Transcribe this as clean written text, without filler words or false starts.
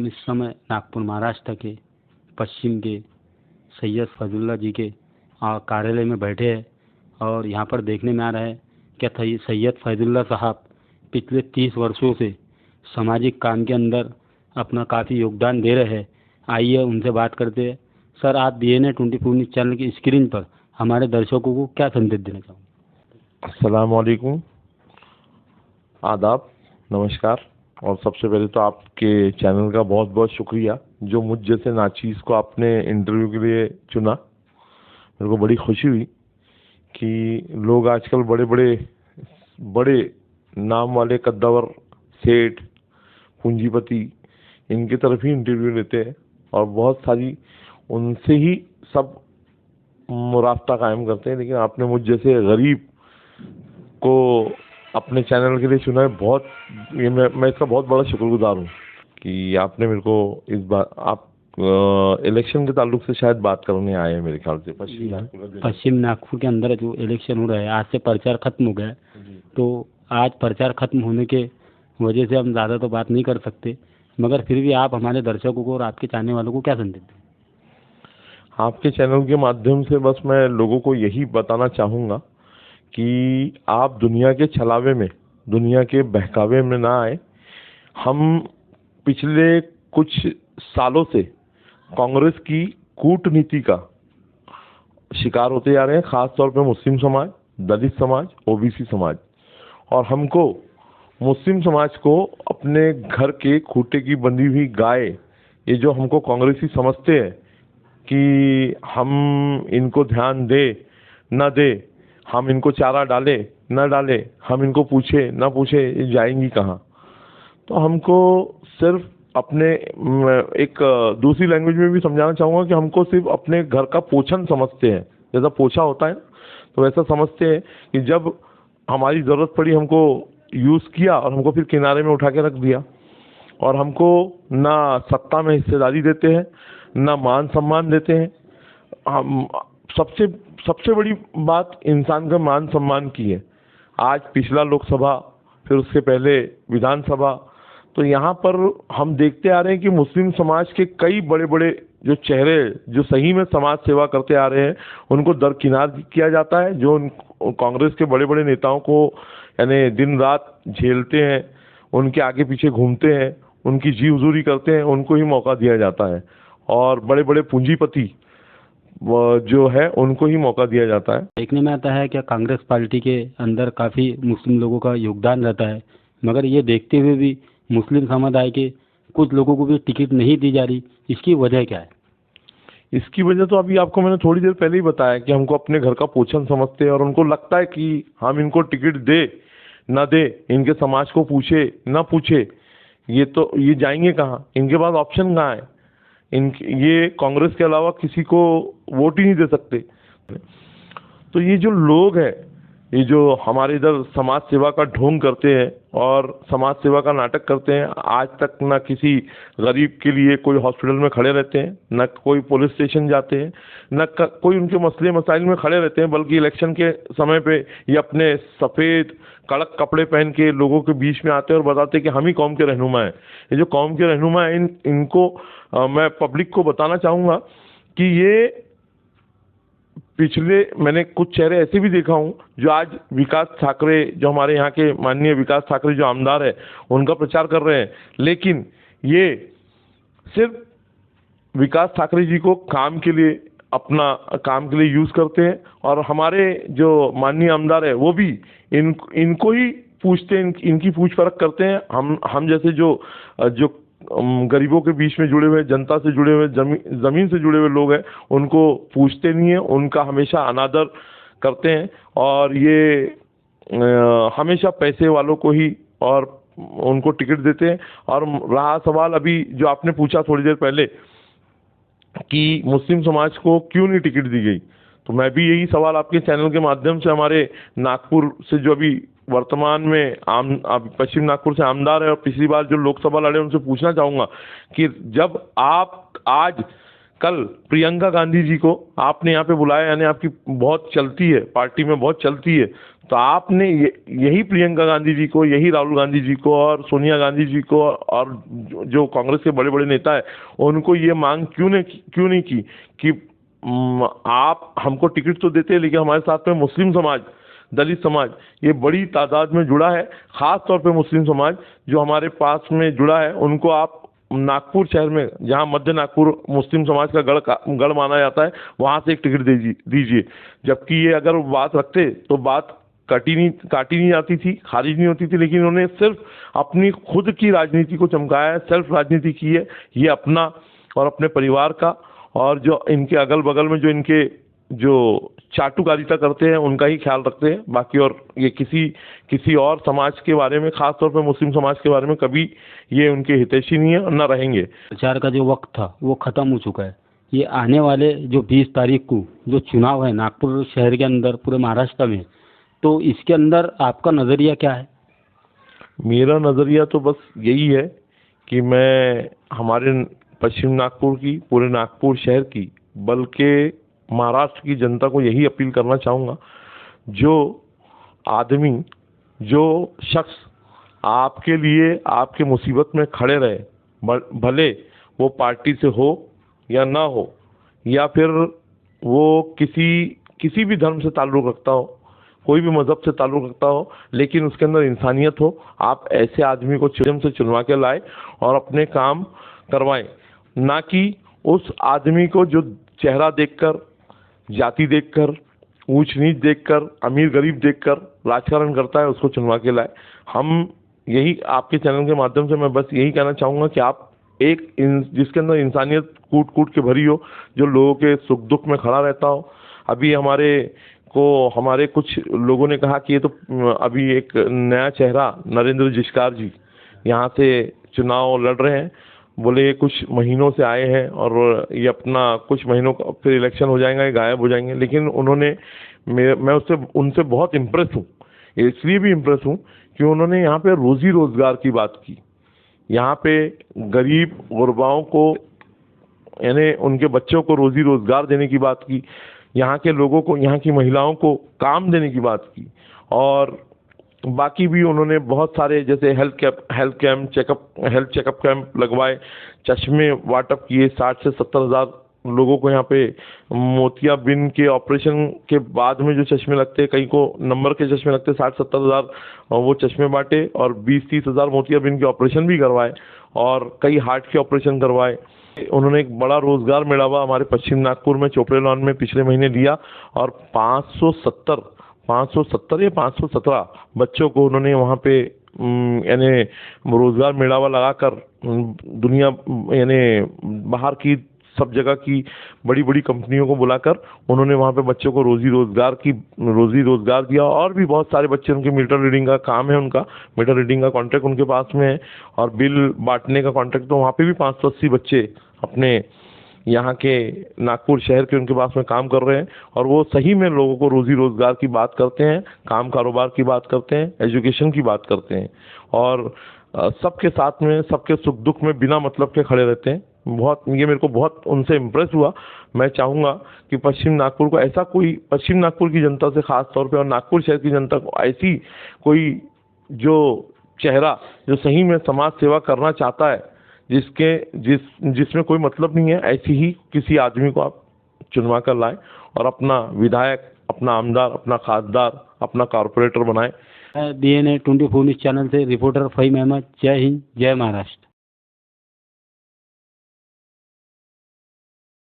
हम इस समय नागपुर महाराष्ट्र के पश्चिम के सैयद फैजुल्ला जी के कार्यालय में बैठे हैं और यहाँ पर देखने में आ रहा है कि सैयद फैजुल्ला साहब पिछले 30 वर्षों से सामाजिक काम के अंदर अपना काफ़ी योगदान दे रहे हैं। आइए उनसे बात करते हैं। सर, आप DNA 24 न्यूज़ चैनल की स्क्रीन पर हमारे दर्शकों को क्या संदेश देना चाहोगे? अस्सलाम वालेकुम, आदाब, नमस्कार। और सबसे पहले तो आपके चैनल का बहुत बहुत शुक्रिया जो मुझ जैसे नाचीज़ को आपने इंटरव्यू के लिए चुना। मेरे को बड़ी खुशी हुई कि लोग आजकल बड़े नाम वाले कद्दावर, सेठ, पूंजीपति, इनकी तरफ ही इंटरव्यू लेते हैं और बहुत सारी उनसे ही सब रास्ता कायम करते हैं। लेकिन आपने मुझ जैसे गरीब को अपने चैनल के लिए चुना है। मैं इसका बहुत बड़ा शुक्रगुजार हूँ कि आपने मेरे को इस बार आप इलेक्शन के ताल्लुक से शायद बात करने आए हैं मेरे ख्याल से। पश्चिम नागपुर के अंदर जो इलेक्शन हो रहा है, आज से प्रचार खत्म हो गया है, तो आज प्रचार खत्म होने के वजह से हम ज़्यादा तो बात नहीं कर सकते, मगर फिर भी आप हमारे दर्शकों को और आपके चाहने वालों को क्या संदेश दें? आपके चैनल के माध्यम से बस मैं लोगों को यही बताना चाहूँगा कि आप दुनिया के छलावे में, दुनिया के बहकावे में ना आए। हम पिछले कुछ सालों से कांग्रेस की कूटनीति का शिकार होते जा रहे हैं, ख़ास तौर पे मुस्लिम समाज, दलित समाज, ओबीसी समाज। और हमको मुस्लिम समाज को अपने घर के खूंटे की बंधी हुई गाय, ये जो हमको कांग्रेसी समझते हैं कि हम इनको ध्यान दे न दे, हम इनको चारा डाले न डाले, हम इनको पूछे न पूछे, ये जाएंगी कहाँ। तो हमको सिर्फ अपने एक दूसरी लैंग्वेज में भी समझाना चाहूँगा कि हमको सिर्फ अपने घर का पोछन समझते हैं। जैसा पोछा होता है तो वैसा समझते हैं कि जब हमारी ज़रूरत पड़ी हमको यूज़ किया और हमको फिर किनारे में उठा के रख दिया। और हमको ना सत्ता में हिस्सेदारी देते हैं, ना मान सम्मान देते हैं। हम सबसे बड़ी बात इंसान का मान सम्मान की है। आज पिछला लोकसभा, फिर उसके पहले विधानसभा, तो यहाँ पर हम देखते आ रहे हैं कि मुस्लिम समाज के कई बड़े बड़े जो चेहरे जो सही में समाज सेवा करते आ रहे हैं उनको दरकिनार किया जाता है। जो कांग्रेस के बड़े बड़े नेताओं को यानी दिन रात झेलते हैं, उनके आगे पीछे घूमते हैं, उनकी जी हुजूरी करते हैं, उनको ही मौका दिया जाता है। और बड़े बड़े पूंजीपति जो है उनको ही मौका दिया जाता है। देखने में आता है कि कांग्रेस पार्टी के अंदर काफ़ी मुस्लिम लोगों का योगदान रहता है, मगर ये देखते हुए भी मुस्लिम समुदाय के कुछ लोगों को भी टिकट नहीं दी जा रही। इसकी वजह क्या है? इसकी वजह तो अभी आपको मैंने थोड़ी देर पहले ही बताया कि हमको अपने घर का पोषण समझते हैं और उनको लगता है कि हम इनको टिकट दे ना दे, इनके समाज को पूछे ना पूछे, ये जाएंगे कहाँ, इनके पास ऑप्शन कहाँ है, ये कांग्रेस के अलावा किसी को वोट ही नहीं दे सकते। तो ये जो लोग हैं, ये जो हमारे इधर समाज सेवा का ढोंग करते हैं और समाज सेवा का नाटक करते हैं, आज तक ना किसी गरीब के लिए कोई हॉस्पिटल में खड़े रहते हैं, ना कोई पुलिस स्टेशन जाते हैं, ना कोई उनके मसले मसाइल में खड़े रहते हैं, बल्कि इलेक्शन के समय पे ये अपने सफ़ेद कड़क कपड़े पहन के लोगों के बीच में आते हैं और बताते हैं कि हम ही कौम के रहनुमा हैं। ये जो कौम के रहनुमा हैं, इनको मैं पब्लिक को बताना चाहूँगा कि ये मैंने कुछ चेहरे ऐसे भी देखा हूँ जो आज विकास ठाकरे, जो हमारे यहाँ के माननीय विकास ठाकरे जो आमदार है, उनका प्रचार कर रहे हैं। लेकिन ये सिर्फ विकास ठाकरे जी को काम के लिए यूज़ करते हैं और हमारे जो माननीय आमदार है वो भी इनको ही पूछते हैं, इनकी पूछ परख करते हैं। हम जैसे जो गरीबों के बीच में जुड़े हुए, जनता से जुड़े हुए, ज़मीन से जुड़े हुए लोग हैं, उनको पूछते नहीं हैं, उनका हमेशा अनादर करते हैं और ये हमेशा पैसे वालों को ही और उनको टिकट देते हैं। और रहा सवाल अभी जो आपने पूछा थोड़ी देर पहले कि मुस्लिम समाज को क्यों नहीं टिकट दी गई, तो मैं भी यही सवाल आपके चैनल के माध्यम से हमारे नागपुर से जो अभी वर्तमान में पश्चिम नागपुर से आमदार है और पिछली बार जो लोकसभा लड़े उनसे पूछना चाहूँगा कि जब आप आज कल प्रियंका गांधी जी को आपने यहाँ पे बुलाया, यानी आपकी बहुत चलती है, पार्टी में बहुत चलती है, तो आपने यही प्रियंका गांधी जी को, यही राहुल गांधी जी को और सोनिया गांधी जी को और जो कांग्रेस के बड़े बड़े नेता है उनको ये मांग क्यों नहीं की कि आप हमको टिकट तो देते हैं लेकिन हमारे साथ में मुस्लिम समाज, दलित समाज ये बड़ी तादाद में जुड़ा है, खास तौर पे मुस्लिम समाज जो हमारे पास में जुड़ा है, उनको आप नागपुर शहर में, जहां मध्य नागपुर मुस्लिम समाज का गढ़ माना जाता है, वहां से एक टिकट दीजिए। जबकि ये अगर बात रखते तो बात काटी नहीं जाती थी, खारिज नहीं होती थी, लेकिन उन्होंने सिर्फ अपनी खुद की राजनीति को चमकाया है, सेल्फ राजनीति की है। ये अपना और अपने परिवार का और जो इनके अगल बगल में जो इनके जो चाटुकारिता करते हैं उनका ही ख्याल रखते हैं, बाकी और ये किसी और समाज के बारे में, खास तौर पर मुस्लिम समाज के बारे में कभी ये उनके हितैषी नहीं है और न रहेंगे। प्रचार का जो वक्त था वो ख़त्म हो चुका है। ये आने वाले जो 20 तारीख को जो चुनाव है नागपुर शहर के अंदर, पूरे महाराष्ट्र में, तो इसके अंदर आपका नज़रिया क्या है? मेरा नज़रिया तो बस यही है कि मैं हमारे पश्चिम नागपुर की, पूरे नागपुर शहर की, बल्कि महाराष्ट्र की जनता को यही अपील करना चाहूँगा, जो आदमी, जो शख्स आपके लिए आपके मुसीबत में खड़े रहे, भले वो पार्टी से हो या ना हो, या फिर वो किसी भी धर्म से ताल्लुक़ रखता हो, कोई भी मज़हब से ताल्लुक़ रखता हो, लेकिन उसके अंदर इंसानियत हो, आप ऐसे आदमी को से चुनवा के लाए और अपने काम करवाएं, ना कि उस आदमी को जो चेहरा देखकर, जाति देखकर, ऊंच नीच देखकर, अमीर गरीब देखकर राजकारण करता है, उसको चुनवा के लाए। हम यही आपके चैनल के माध्यम से मैं बस यही कहना चाहूँगा कि आप जिसके अंदर इंसानियत कूट कूट के भरी हो, जो लोगों के सुख दुख में खड़ा रहता हो। अभी हमारे कुछ लोगों ने कहा कि ये तो अभी एक नया चेहरा नरेंद्र जिशकार जी यहाँ से चुनाव लड़ रहे हैं, बोले ये कुछ महीनों से आए हैं और ये अपना कुछ महीनों का फिर इलेक्शन हो जाएगा, ये गायब हो जाएंगे। लेकिन मैं उनसे बहुत इम्प्रेस हूँ। इसलिए भी इम्प्रेस हूँ कि उन्होंने यहाँ पे रोजी रोजगार की बात की, यहाँ पे गरीब गुरबाओं को, यानी उनके बच्चों को रोजी रोजगार देने की बात की, यहाँ के लोगों को, यहाँ की महिलाओं को काम देने की बात की, और बाकी भी उन्होंने बहुत सारे जैसे हेल्थ चेकअप कैंप लगवाए, चश्मे वाटअप किए, 60 से 70 हज़ार लोगों को यहाँ पे मोतियाबिंद के ऑपरेशन के बाद में जो चश्मे लगते हैं, कई को नंबर के चश्मे लगते हैं, 60-70 हज़ार वो चश्मे बांटे और 20-30 हज़ार मोतियाबिंद के ऑपरेशन भी करवाए और कई हार्ट के ऑपरेशन करवाए। उन्होंने एक बड़ा रोजगार मेळावा हमारे पश्चिम नागपुर में चोपड़े लॉन में पिछले महीने लिया और 570 या 517 बच्चों को उन्होंने वहाँ पे यानी रोजगार मेळावा लगाकर दुनिया यानी बाहर की सब जगह की बड़ी बड़ी कंपनियों को बुलाकर उन्होंने वहाँ पे बच्चों को रोजी रोजगार दिया। और भी बहुत सारे बच्चे, उनके मीटर रीडिंग का काम है, उनका मीटर रीडिंग का कॉन्ट्रैक्ट उनके पास में है और बिल बांटने का कॉन्ट्रैक्ट, तो वहाँ पे भी 580 बच्चे अपने यहाँ के नागपुर शहर के उनके पास में काम कर रहे हैं और वो सही में लोगों को रोजी रोजगार की बात करते हैं, काम कारोबार की बात करते हैं, एजुकेशन की बात करते हैं और सबके साथ में, सबके सुख दुख में बिना मतलब के खड़े रहते हैं। ये मेरे को बहुत उनसे इम्प्रेस हुआ। मैं चाहूँगा कि पश्चिम नागपुर की जनता से खास तौर पे और नागपुर शहर की जनता को ऐसी कोई जो चेहरा जो सही में समाज सेवा करना चाहता है, जिसमें कोई मतलब नहीं है, ऐसी ही किसी आदमी को आप चुनवा कर लाएं और अपना विधायक, अपना आमदार, अपना खासदार, अपना कॉर्पोरेटर बनाएं। DNA 24 न्यूज़ चैनल से रिपोर्टर फ़हीम अहमद। जय हिंद, जय महाराष्ट्र।